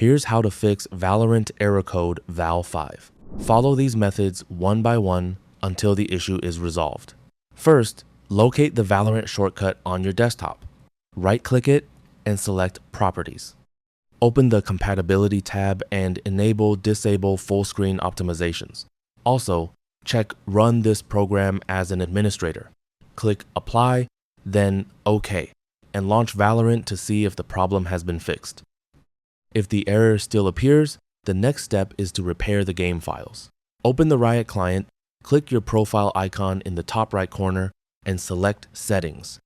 Here's how to fix Valorant Error Code VAL 5. Follow these methods one by one until the issue is resolved. First, locate the Valorant shortcut on your desktop. Right-click it and select Properties. Open the Compatibility tab and enable/disable full screen optimizations. Also, check Run this program as an administrator. Click Apply, then OK, and launch Valorant to see if the problem has been fixed. If the error still appears, the next step is to repair the game files. Open the Riot client, click your profile icon in the top right corner, and select Settings.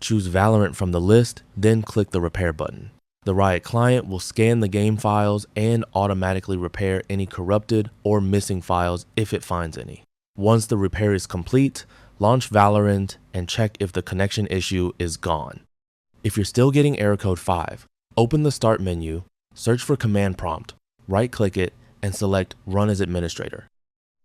Choose Valorant from the list, then click the Repair button. The Riot client will scan the game files and automatically repair any corrupted or missing files if it finds any. Once the repair is complete, launch Valorant and check if the connection issue is gone. If you're still getting error code 5, open the Start menu, search for Command Prompt, right-click it, and select Run as Administrator.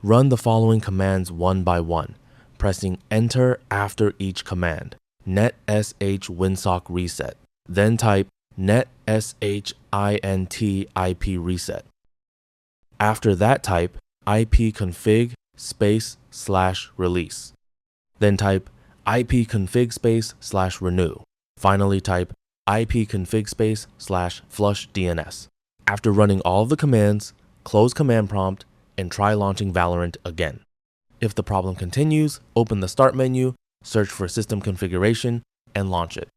Run the following commands one by one, pressing Enter after each command. Net sh winsock reset. Then type net sh int ip reset. After that, type ipconfig /release. Then type ipconfig /renew. Finally, type ipconfig /flush DNS. After running all of the commands, close Command Prompt and try launching Valorant again. If the problem continues, open the Start menu, search for System Configuration, and launch it.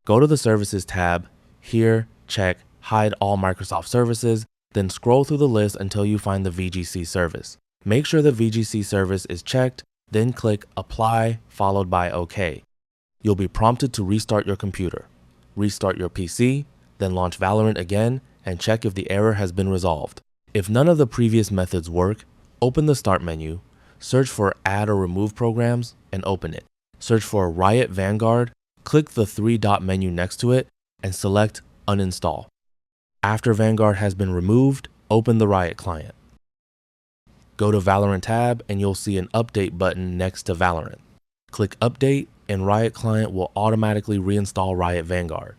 Go to the Services tab. Here, check Hide all Microsoft services, then scroll through the list until you find the VGC service. Make sure the VGC service is checked, then click Apply followed by OK. You'll be prompted to restart your computer. Restart your PC, then launch Valorant again and check if the error has been resolved. If none of the previous methods work, open the Start menu, search for Add or Remove Programs, and open it. Search for Riot Vanguard, click the three-dot menu next to it, and select Uninstall. After Vanguard has been removed, open the Riot client. Go to Valorant tab and you'll see an Update button next to Valorant. Click Update and Riot client will automatically reinstall Riot Vanguard.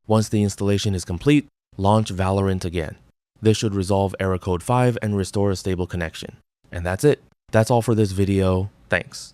Once the installation is complete, launch Valorant again. This should resolve error code 5 and restore a stable connection. And that's it. That's all for this video. Thanks.